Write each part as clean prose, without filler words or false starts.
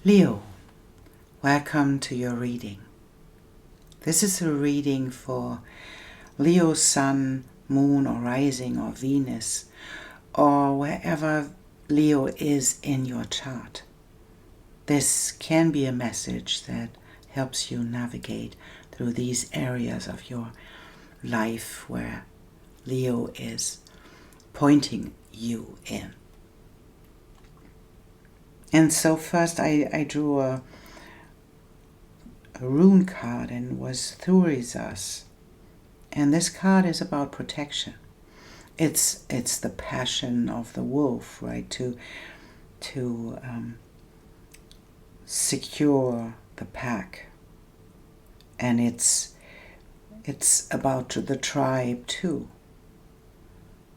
Leo, welcome to your reading. This is a reading for Leo Sun, Moon or Rising or Venus or wherever Leo is in your chart. This can be a message that helps you navigate through these areas of your life where Leo is pointing you in. And so first I drew a rune card and was Thurisas. And this card is about protection. It's the passion of the wolf, right? To secure the pack. And it's about the tribe too.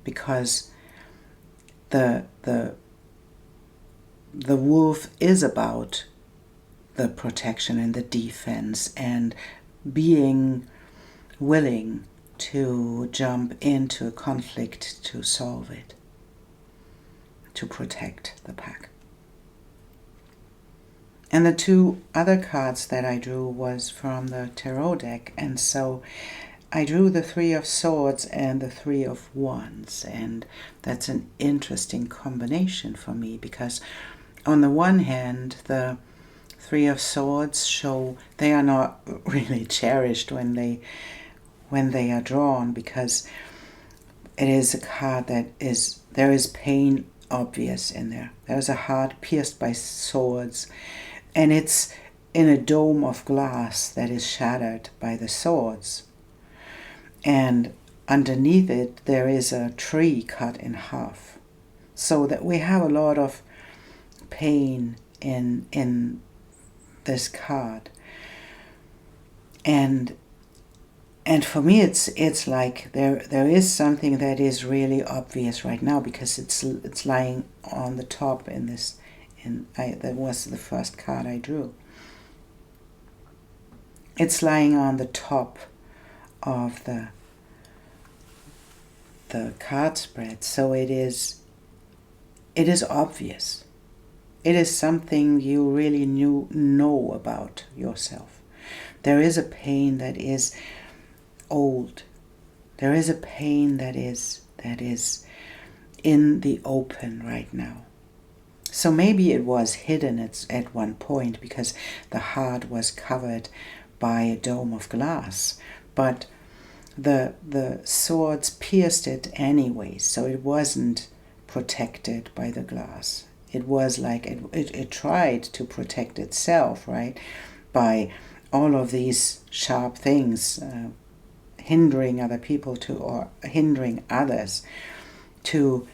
Because the wolf is about the protection and the defense and being willing to jump into a conflict to solve it, to protect the pack. And the two other cards that I drew was from the tarot deck, and so I drew the Three of Swords and the Three of Wands, and that's an interesting combination for me because on the one hand, the Three of Swords show they are not really cherished when they are drawn, because it is a card that there is pain obvious in there. There's a heart pierced by swords, and it's in a dome of glass that is shattered by the swords. And underneath it, there is a tree cut in half. So that we have a lot of pain in this card. And for me, it's like there is something that is really obvious right now because it's lying on the top in this. That was the first card I drew. It's lying on the top of the card spread, so it is obvious. It is something you really know about yourself. There is a pain that is old. There is a pain that is in the open right now. So maybe it was hidden at one point because the heart was covered by a dome of glass, but the swords pierced it anyway, so it wasn't protected by the glass. It was like it tried to protect itself, right, by all of these sharp things, hindering other people or hindering others to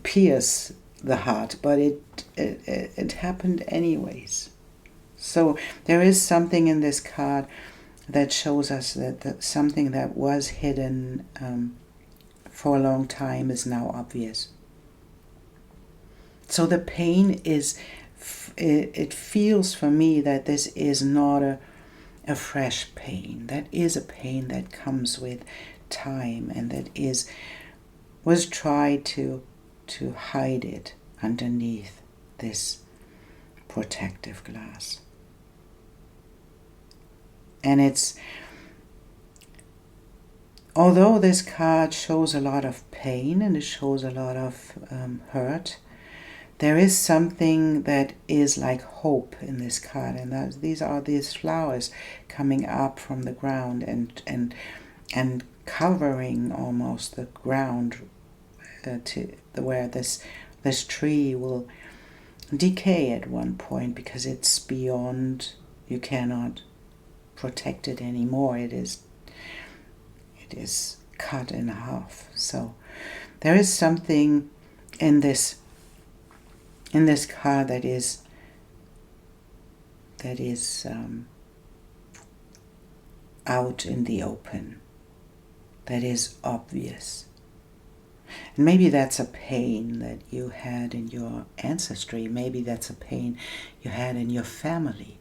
pierce the heart, but it happened anyways. So there is something in this card that shows us that something that was hidden for a long time is now obvious. So the pain it feels for me that this is not a fresh pain. That is a pain that comes with time and that was tried to hide it underneath this protective glass. And although this card shows a lot of pain and it shows a lot of hurt, there is something that is like hope in this card, and these are these flowers coming up from the ground and covering almost the ground to where this tree will decay at one point because it's beyond, you cannot protect it anymore. It is cut in half. So there is something in this card that is out in the open, that is obvious. And maybe that's a pain that you had in your ancestry. Maybe that's a pain you had in your family.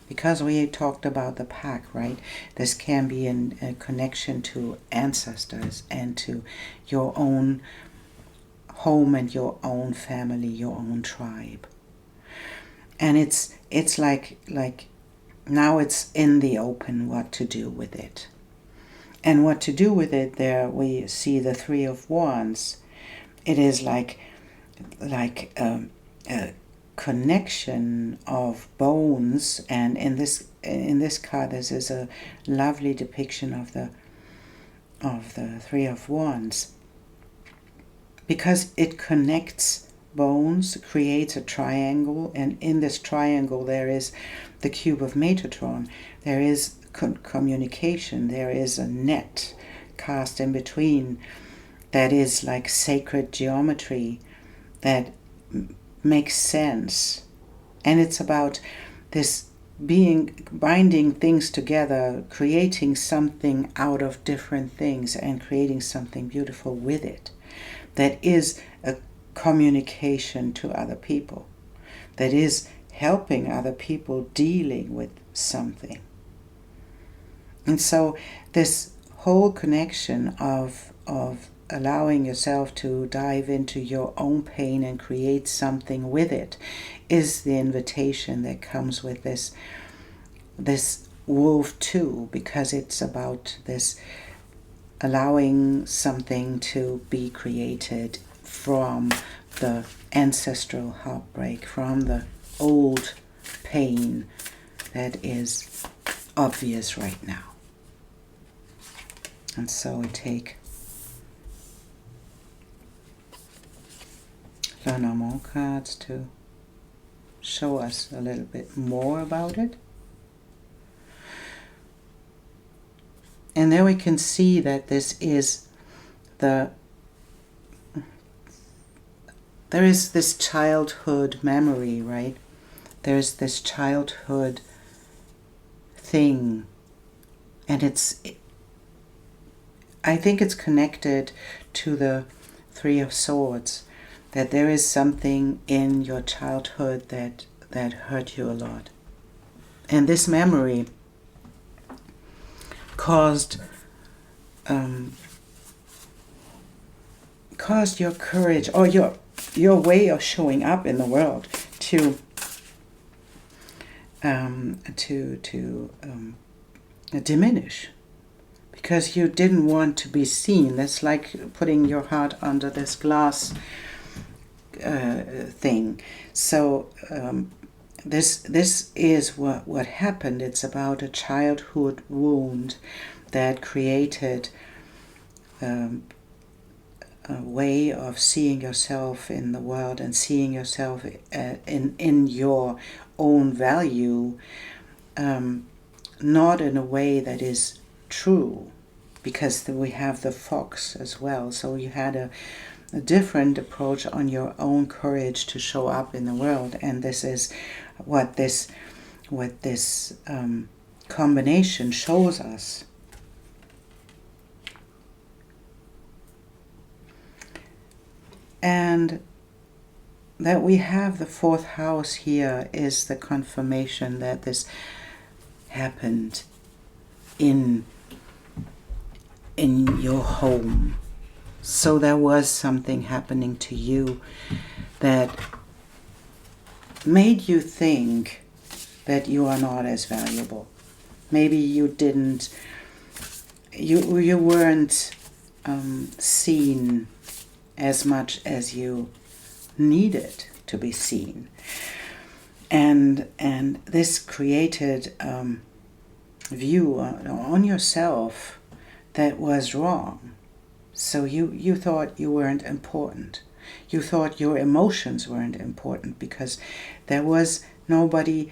Because we talked about the pack, right? This can be in a connection to ancestors and to your own home and your own family, your own tribe. And it's like now it's in the open what to do with it. And what to do with it, there we see the Three of Wands. It is like a connection of bones, and in this card this is a lovely depiction of the Three of Wands, because it connects bones, creates a triangle, and in this triangle there is the cube of Metatron. There is communication, there is a net cast in between that is like sacred geometry that makes sense. And it's about this binding things together, creating something out of different things and creating something beautiful with it. That is a communication to other people. That is helping other people dealing with something. And so this whole connection of allowing yourself to dive into your own pain and create something with it is the invitation that comes with this wolf too, because it's about this allowing something to be created from the ancestral heartbreak, from the old pain that is obvious right now. And so we take more cards to show us a little bit more about it. And there we can see that this is there is this childhood memory, right? There's this childhood thing, and I think it's connected to the Three of Swords, that there is something in your childhood that hurt you a lot. And this memory caused your courage, or your way of showing up in the world to diminish, because you didn't want to be seen. That's like putting your heart under this glass thing. So this is what happened. It's about a childhood wound that created a way of seeing yourself in the world and seeing yourself in your own value, not in a way that is true, because we have the fox as well. So you had a different approach on your own courage to show up in the world, and this is what this combination shows us. And that we have the fourth house here is the confirmation that this happened in your home. So there was something happening to you that made you think that you are not as valuable. Maybe you weren't seen as much as you needed to be seen. And this created view on yourself that was wrong. So you thought you weren't important. You thought your emotions weren't important because there was nobody.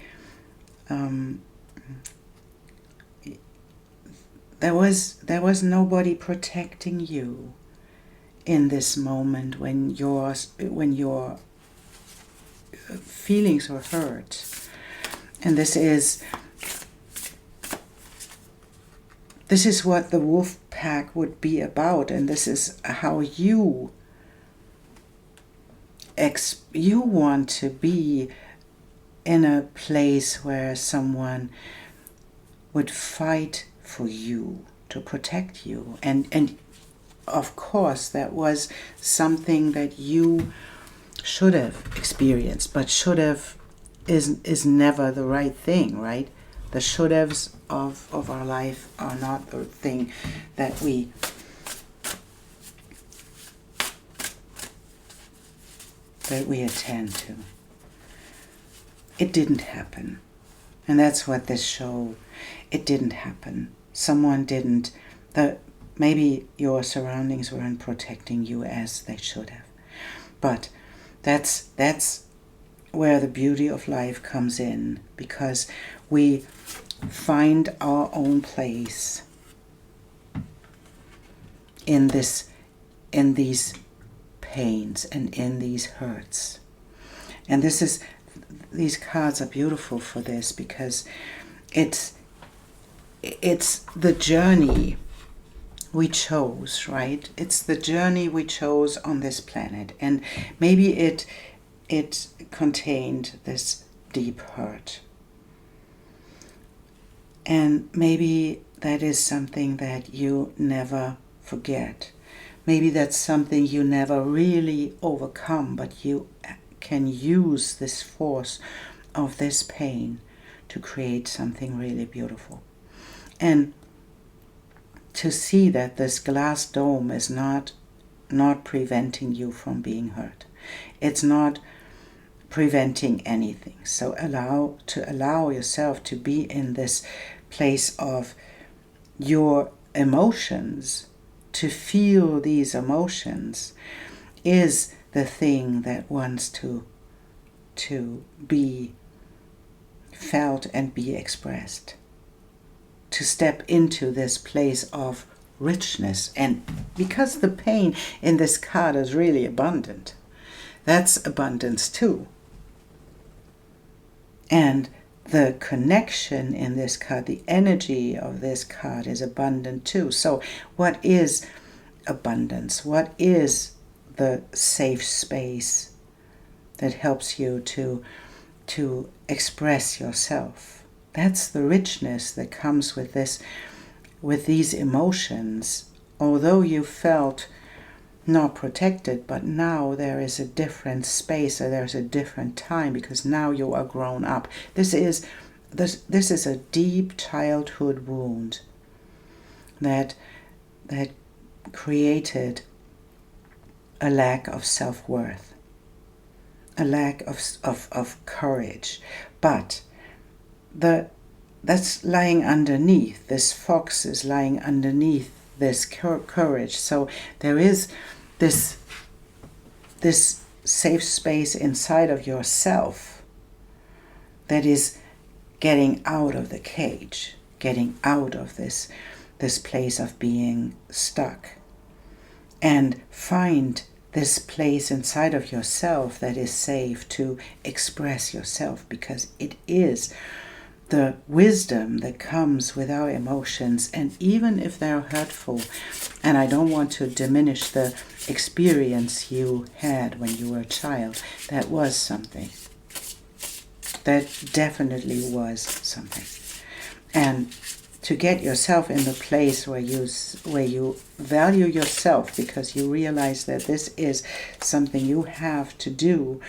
There was nobody protecting you in this moment when your feelings were hurt. And this is what the wolf pack would be about, and this is how you want to be, in a place where someone would fight for you, to protect you. And of course that was something that you should have experienced, but should have is never the right thing, right? The should-haves of our life are not the thing that we attend to. It didn't happen. And that's what this show, it didn't happen. Someone didn't, maybe your surroundings weren't protecting you as they should have. But that's where the beauty of life comes in, because we find our own place in these pains and in these hurts. And these cards are beautiful for this, because it's the journey we chose, right? It's the journey we chose on this planet, and maybe it contained this deep hurt, and maybe that is something that you never forget. Maybe that's something you never really overcome, but you can use this force of this pain to create something really beautiful. And to see that this glass dome is not preventing you from being hurt. It's not preventing anything. So allow yourself to be in this place of your emotions, to feel these emotions is the thing that wants to be felt and be expressed. To step into this place of richness. And because the pain in this card is really abundant, that's abundance too. And the connection in this card, the energy of this card is abundant too. So what is abundance? What is the safe space that helps you to express yourself? That's the richness that comes with these emotions. Although you felt not protected, but now there is a different space, or there's a different time, because now you are grown up. This is a deep childhood wound that created a lack of self-worth, a lack of courage. But that's lying underneath. This fox is lying underneath this courage. So there is this safe space inside of yourself that is getting out of the cage, getting out of this place of being stuck, and find this place inside of yourself that is safe to express yourself, because it is the wisdom that comes with our emotions. And even if they're hurtful, and I don't want to diminish the experience you had when you were a child, that was something. That definitely was something. And to get yourself in the place where you value yourself, because you realize that this is something you have to do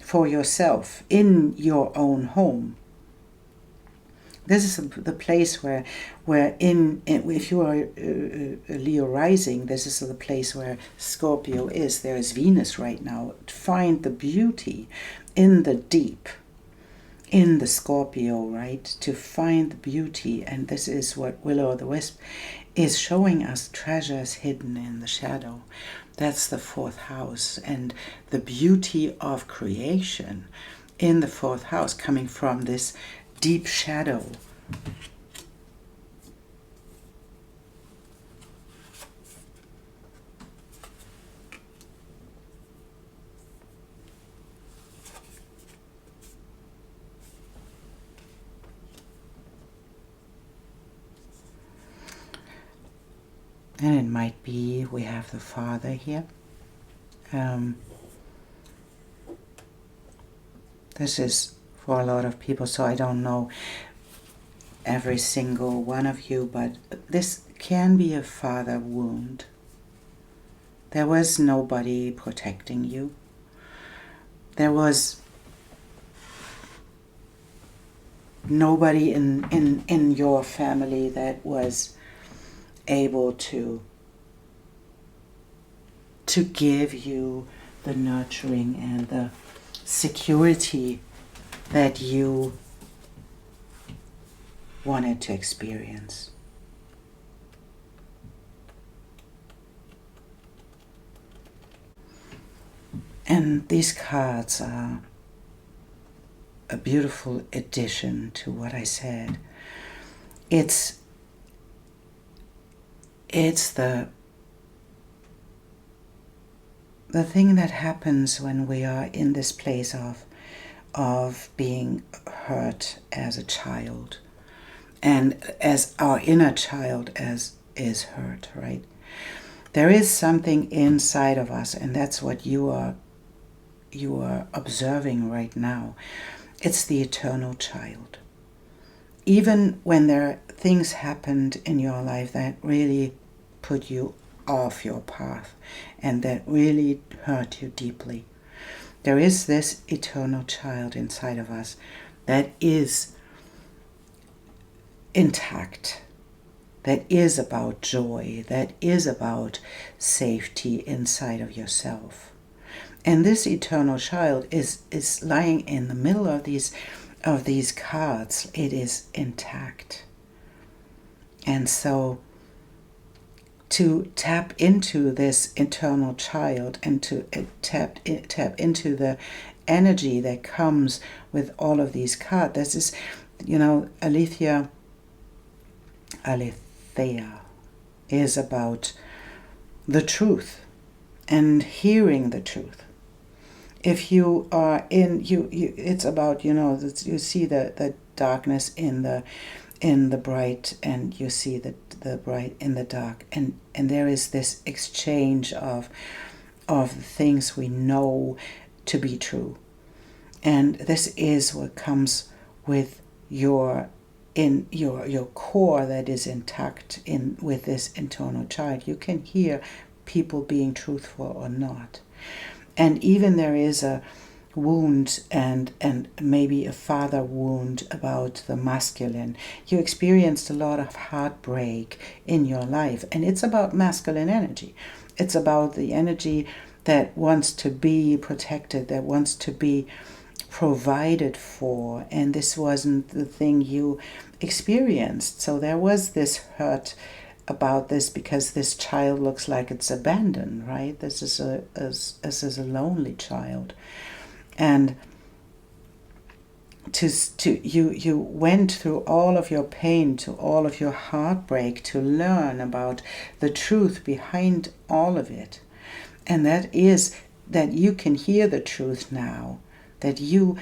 for yourself in your own home. This is the place where if you are Leo rising, this is the place where Scorpio is. There is Venus right now. Find the beauty in the deep, in the Scorpio, right? To find the beauty. And this is what Will-o'-the-Wisp is showing us, treasures hidden in the shadow. That's the fourth house, and the beauty of creation in the fourth house, coming from this deep shadow. And it might be we have the Father here. This is for a lot of people, so I don't know every single one of you, but this can be a father wound. There was nobody protecting you. There was nobody in your family that was able to give you the nurturing and the security that you wanted to experience. And these cards are a beautiful addition to what I said. It's the thing that happens when we are in this place of being hurt as a child, and as our inner child is hurt, right? There is something inside of us, and that's what you are observing right now. It's the eternal child. Even when things happened in your life that really put you off your path and that really hurt you deeply, there is this eternal child inside of us that is intact, that is about joy, that is about safety inside of yourself. And this eternal child is lying in the middle of these cards. It is intact. And so to tap into this eternal child and to tap into the energy that comes with all of these cards. This is, Aletheia is about the truth and hearing the truth. If you are it's about, you see the darkness in the bright, and you see the bright in the dark, and there is this exchange of things we know to be true. And this is what comes with your core that is intact with this internal child. You can hear people being truthful or not. And even there is a wound and maybe a father wound about the masculine. You experienced a lot of heartbreak in your life, and it's about masculine energy. It's about the energy that wants to be protected, that wants to be provided for, and this wasn't the thing you experienced. So there was this hurt about this because this child looks like it's abandoned, right? This is a lonely child. And you went through all of your pain, to all of your heartbreak, to learn about the truth behind all of it. And that is that you can hear the truth now, that you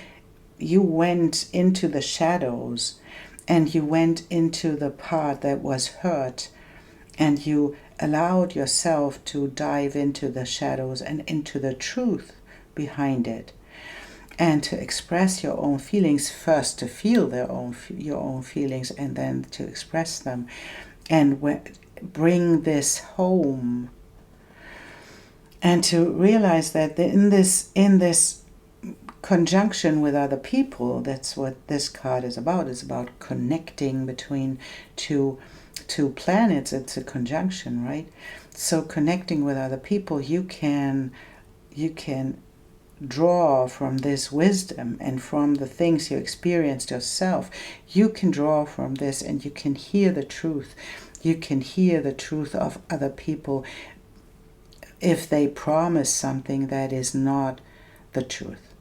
went into the shadows and you went into the part that was hurt, and you allowed yourself to dive into the shadows and into the truth behind it, and to express your own feelings, first to feel your own feelings, and then to express them, and bring this home, and to realize that in this conjunction with other people, that's what this card is about. It's about connecting between two planets. It's a conjunction, right? So connecting with other people, you can draw from this wisdom and from the things you experienced yourself. You can draw from this, and you can hear the truth. You can hear the truth of other people if they promise something that is not the truth,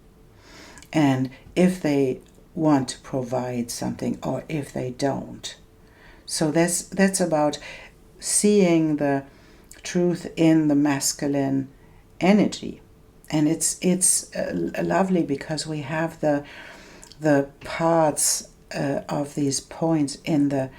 and if they want to provide something, or if they don't. So that's about seeing the truth in the masculine energy. And it's lovely because we have the parts of these points in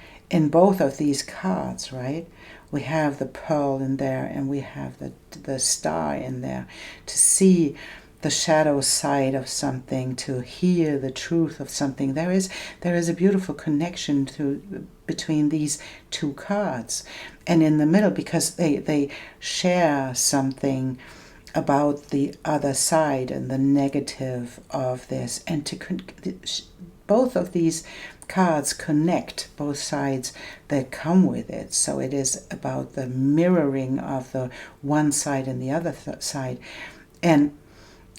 both of these cards, right? We have the pearl in there, and we have the star in there, to see the shadow side of something, to hear the truth of something. There is a beautiful connection between these two cards, and in the middle, because they share something about the other side and the negative of this, and both of these cards connect both sides that come with it. So it is about the mirroring of the one side and the other side, and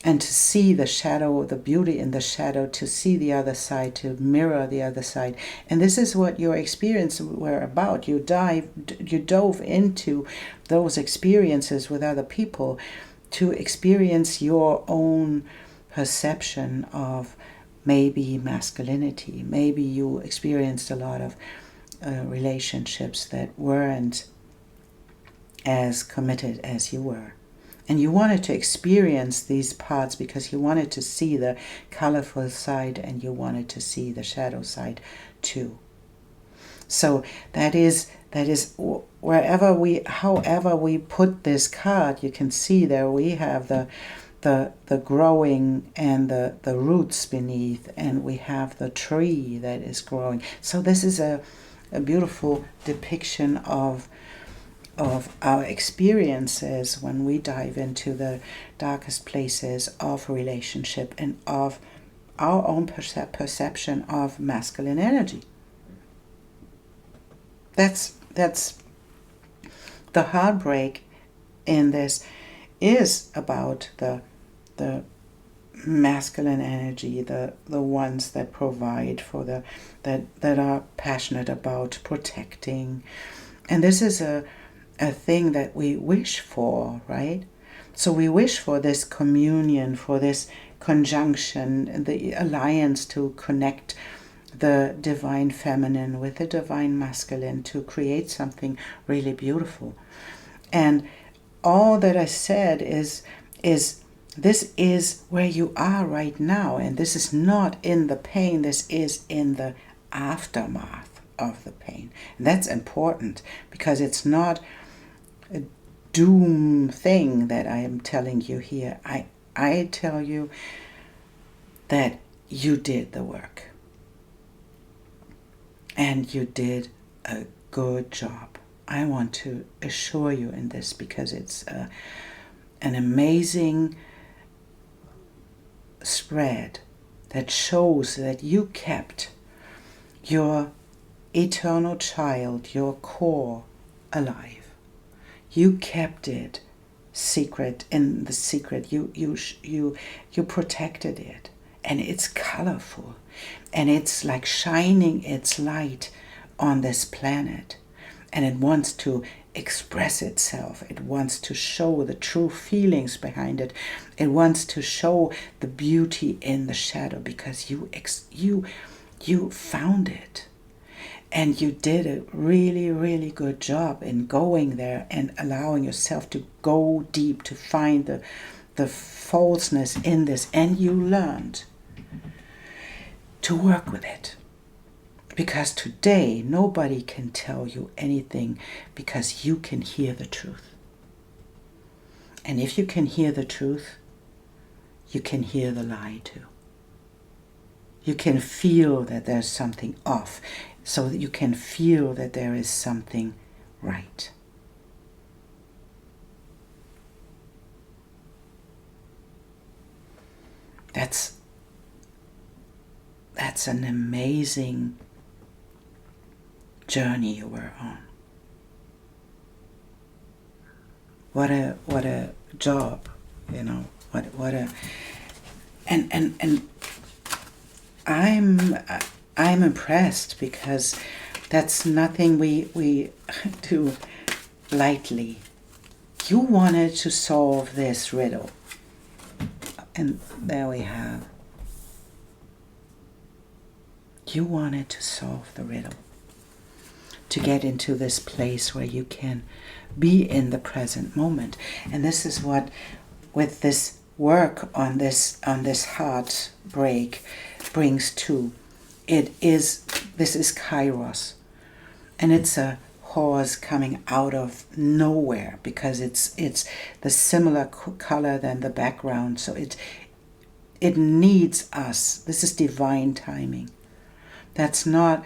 to see the shadow, the beauty in the shadow, to see the other side, to mirror the other side. And this is what your experience were about. You dove into those experiences with other people to experience your own perception of maybe masculinity. Maybe you experienced a lot of relationships that weren't as committed as you were. And you wanted to experience these parts because you wanted to see the colorful side and you wanted to see the shadow side too. So that is however we put this card, you can see there we have the growing and the roots beneath, and we have the tree that is growing. So this is a beautiful depiction of our experiences when we dive into the darkest places of relationship and of our own perception of masculine energy. That's the heartbreak in this is about the masculine energy, the ones that provide for that are passionate about protecting. And this is a thing that we wish for, right? So we wish for this communion, for this conjunction, the alliance to connect the divine feminine with the divine masculine to create something really beautiful. And all that I said is this is where you are right now, and this is not in the pain, this is in the aftermath of the pain. And that's important because it's not a doom thing that I am telling you here. I tell you that you did the work. And you did a good job. I want to assure you in this because it's an amazing spread that shows that you kept your eternal child, your core, alive. You kept it secret in the secret. You protected it, and it's colorful, and it's like shining its light on this planet, and it wants to express itself. It wants to show the true feelings behind it. It wants to show the beauty in the shadow because you found it. And you did a really, really good job in going there and allowing yourself to go deep to find the falseness in this. And you learned to work with it. Because today, nobody can tell you anything because you can hear the truth. And if you can hear the truth, you can hear the lie too. You can feel that there's something off, so that you can feel that there is something right. That's an amazing journey you were on. What a job, you know. What a and I'm impressed because that's nothing we do lightly. You wanted to solve this riddle, and there we have. You wanted to solve the riddle, to get into this place where you can be in the present moment. And this is what, with this work on this heartbreak, brings to. This is Kairos, and it's a horse coming out of nowhere because it's the similar color than the background, so it needs us. This is divine timing. That's not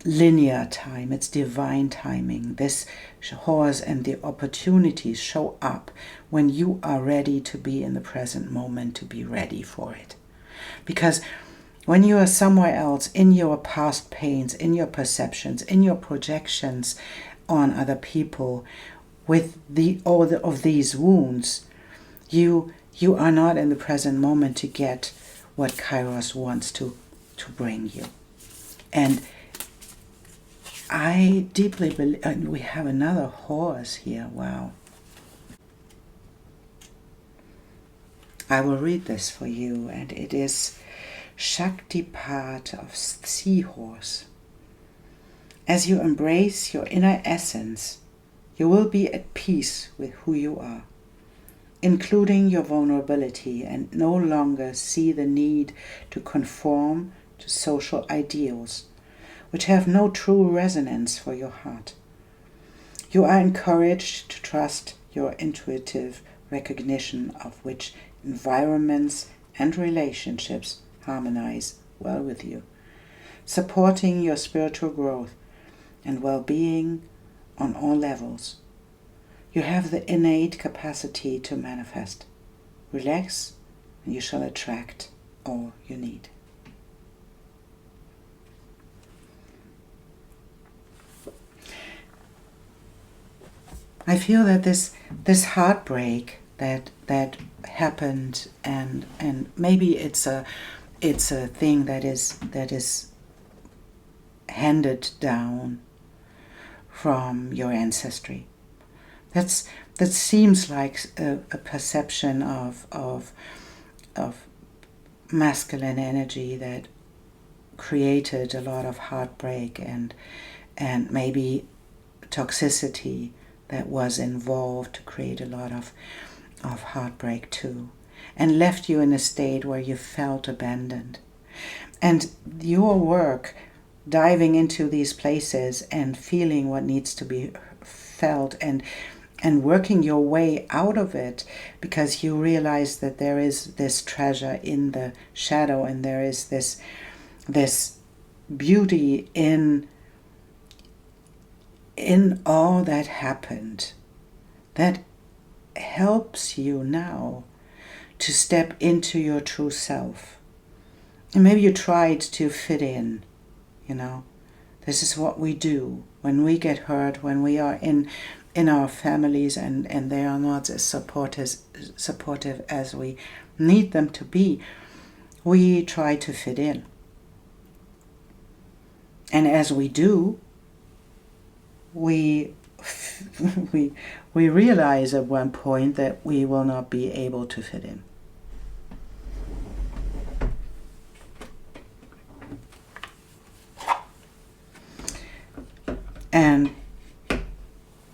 linear time, it's divine timing. This horse and the opportunities show up when you are ready to be in the present moment, to be ready for it. Because When you are somewhere else, in your past pains, in your perceptions, in your projections on other people, with all of these wounds, you are not in the present moment to get what Kairos wants to bring you. And I deeply believe, and we have another horse here, wow. I will read this for you, and it is Shakti part of seahorse. As you embrace your inner essence, you will be at peace with who you are, including your vulnerability, and no longer see the need to conform to social ideals, which have no true resonance for your heart. You are encouraged to trust your intuitive recognition of which environments and relationships harmonize well with you, supporting your spiritual growth and well-being on all levels. You have the innate capacity to manifest. Relax, and you shall attract all you need. I feel that this heartbreak that happened, and maybe it's a thing that is handed down from your ancestry. That seems like a perception of masculine energy that created a lot of heartbreak and maybe toxicity that was involved to create a lot of heartbreak too, and left you in a state where you felt abandoned. And your work diving into these places and feeling what needs to be felt and working your way out of it, because you realize that there is this treasure in the shadow, and there is this beauty in all that happened, that helps you now to step into your true self. And maybe you tried to fit in, This is what we do when we get hurt, when we are in our families and they are not as supportive as we need them to be. We try to fit in. And as we do, we realize at one point that we will not be able to fit in. And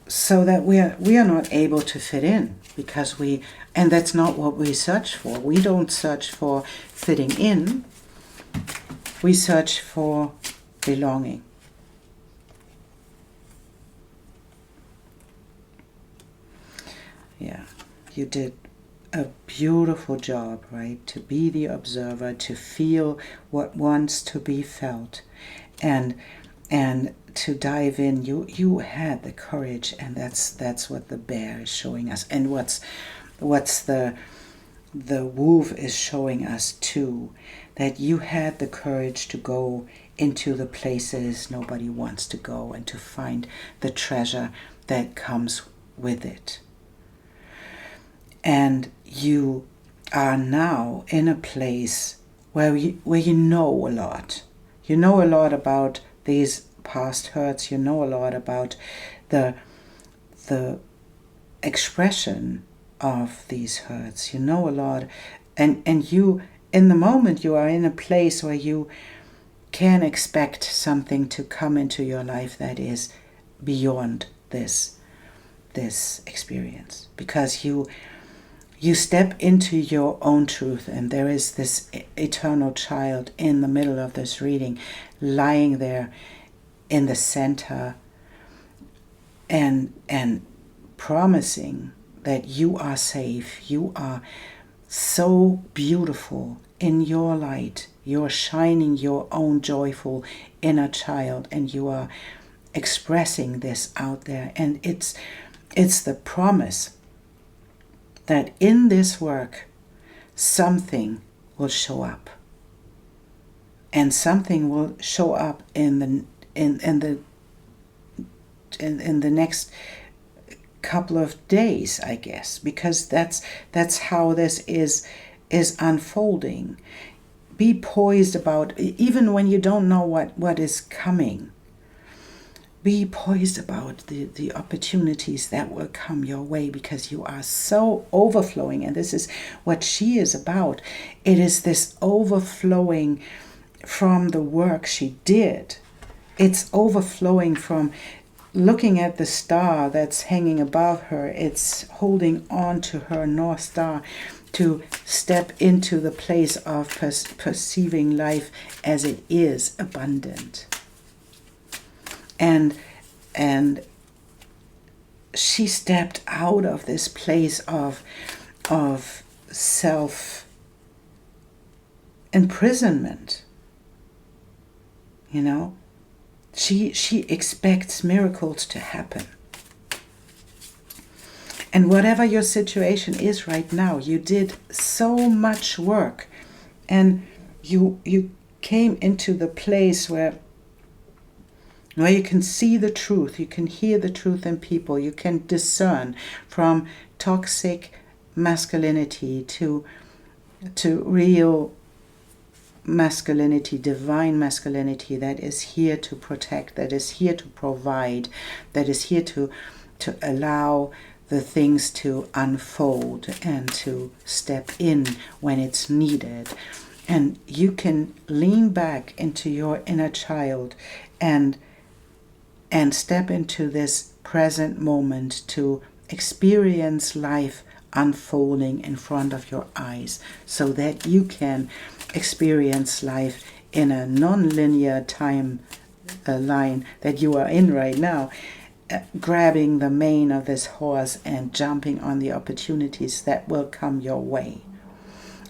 so that we are not able to fit in, because and that's not what we search for. We don't search for fitting in. We search for belonging. Yeah, you did a beautiful job, right? To be the observer, to feel what wants to be felt, and to dive in. You had the courage, and that's what the bear is showing us, and what's the wolf is showing us too, that you had the courage to go into the places nobody wants to go, and to find the treasure that comes with it. And you are now in a place where you know a lot. You know a lot about these past hurts. You know a lot about the expression of these hurts. You know a lot, and you, in the moment, you are in a place where you can expect something to come into your life that is beyond this experience, because you step into your own truth, and there is this eternal child in the middle of this reading, lying there in the center, and promising that you are safe. You are so beautiful in your light. You're shining your own joyful inner child, and you are expressing this out there. And it's the promise that in this work, something will show up. and something will show up in the next couple of days, I guess, because that's how this is unfolding. Be poised about, even when you don't know what is coming, be poised about the opportunities that will come your way, because you are so overflowing. And this is what she is about. It is this overflowing from the work she did. It's overflowing from looking at the star that's hanging above her. It's holding on to her North Star to step into the place of perceiving life as it is, abundant. And she stepped out of this place of self imprisonment. You know, she expects miracles to happen. And whatever your situation is right now, you did so much work, and you came into the place where you can see the truth, you can hear the truth in people, you can discern from toxic masculinity to real masculinity, divine masculinity that is here to protect, that is here to provide, that is here to allow the things to unfold and to step in when it's needed. And you can lean back into your inner child and step into this present moment to experience life unfolding in front of your eyes, so that you can experience life in a non-linear time line that you are in right now, grabbing the mane of this horse and jumping on the opportunities that will come your way.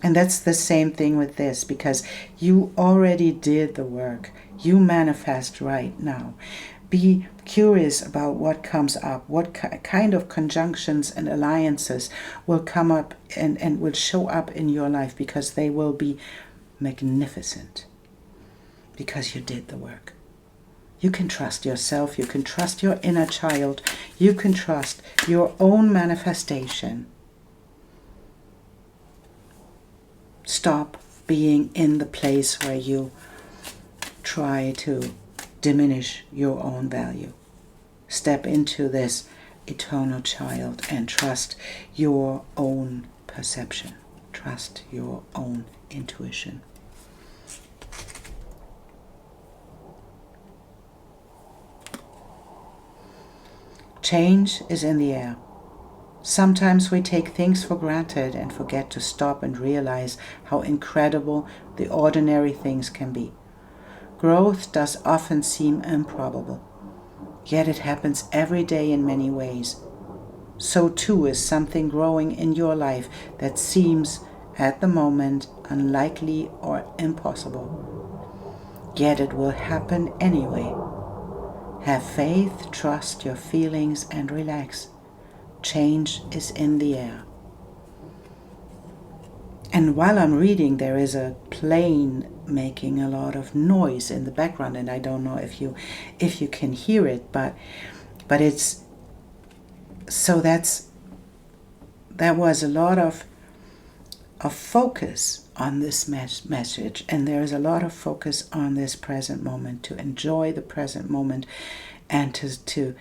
And that's the same thing with this, because you already did the work. You manifest right now. Be curious about what comes up, what kind of conjunctions and alliances will come up and will show up in your life, because they will be magnificent, because you did the work. You can trust yourself, you can trust your inner child, you can trust your own manifestation. Stop being in the place where you try to diminish your own value. Step into this eternal child and trust your own perception. Trust your own intuition. Change is in the air. Sometimes we take things for granted and forget to stop and realize how incredible the ordinary things can be. Growth does often seem improbable, yet it happens every day in many ways. So too is something growing in your life that seems at the moment unlikely or impossible. Yet it will happen anyway. Have faith, trust your feelings, and relax. Change is in the air. And while I'm reading, there is a plane making a lot of noise in the background, and I don't know if you can hear it, but it's so that was a lot of focus on this message, and there is a lot of focus on this present moment, to enjoy the present moment and to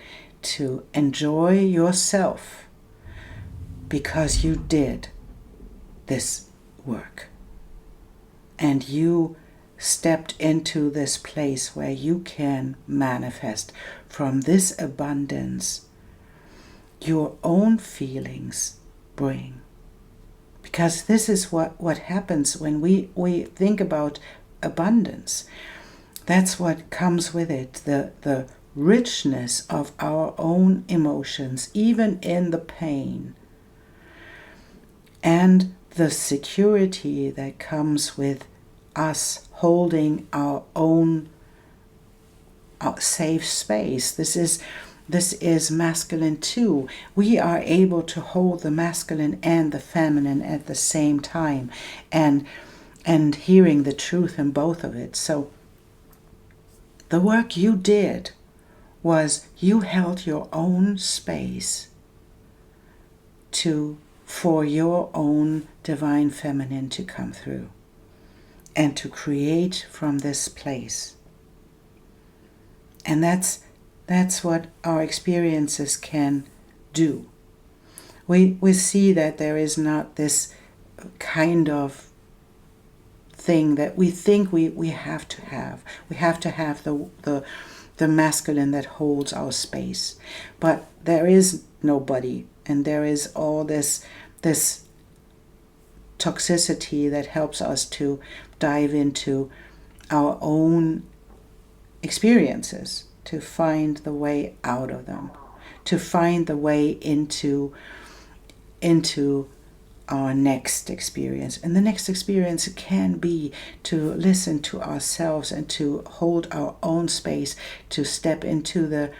enjoy yourself, because you did this work and you stepped into this place where you can manifest from this abundance your own feelings bring. Because this is what happens when we think about abundance. That's what comes with it, the richness of our own emotions, even in the pain, and the security that comes with us holding our own safe space. This is masculine too. We are able to hold the masculine and the feminine at the same time, and and hearing the truth in both of it. So the work you did was you held your own space for your own divine feminine to come through and to create from this place. And that's what our experiences can do. We see that there is not this kind of thing that we think we have to have. We have to have the masculine that holds our space. But there is nobody, and there is all this toxicity that helps us to dive into our own experiences, to find the way out of them, to find the way into our next experience. And the next experience can be to listen to ourselves and to hold our own space, to step into the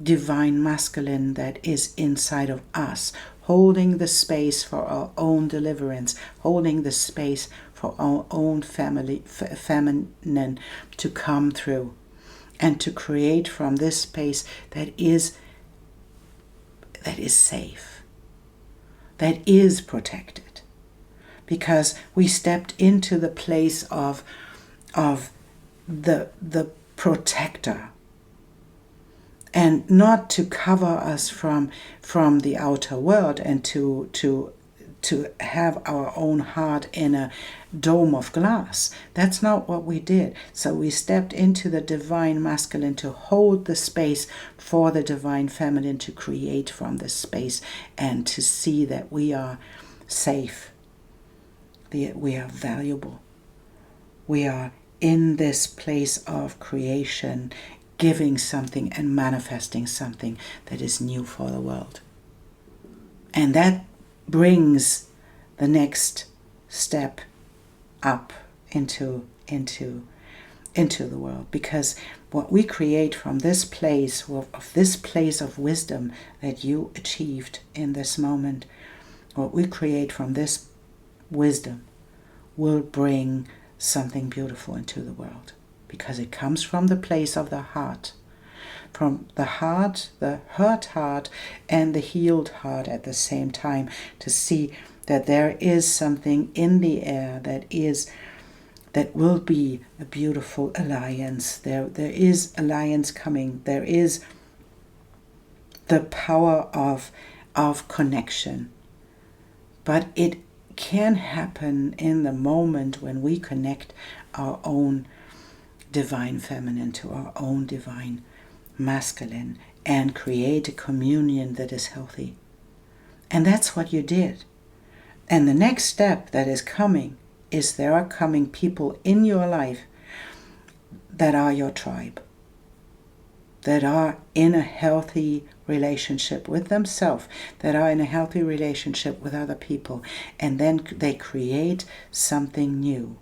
divine masculine that is inside of us, holding the space for our own deliverance, holding the space for our own feminine to come through and to create from this space that is safe, that is protected, because we stepped into the place of the protector, and not to cover us from the outer world and to have our own heart in a dome of glass. That's not what we did. So we stepped into the divine masculine to hold the space for the divine feminine to create from this space and to see that we are safe, that we are valuable. We are in this place of creation, giving something and manifesting something that is new for the world. And that brings the next step up into the world, because what we create from this place of wisdom that you achieved in this moment, what we create from this wisdom will bring something beautiful into the world, because it comes from the place of the heart. From the heart, the hurt heart and the healed heart at the same time, to see that there is something in the air that will be a beautiful alliance. There is alliance coming. There is the power of connection. But it can happen in the moment when we connect our own divine feminine to our own divine masculine and create a communion that is healthy. And that's what you did. And the next step that is coming is there are coming people in your life that are your tribe, that are in a healthy relationship with themselves, that are in a healthy relationship with other people, and then they create something new.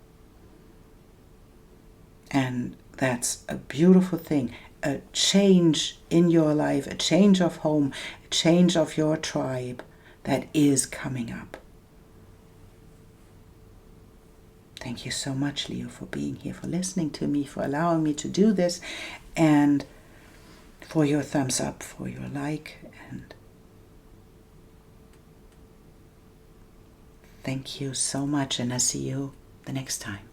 And that's a beautiful thing. A change in your life, a change of home, a change of your tribe that is coming up. Thank you so much, Leo, for being here, for listening to me, for allowing me to do this, and for your thumbs up, for your like, and thank you so much, and I'll see you the next time.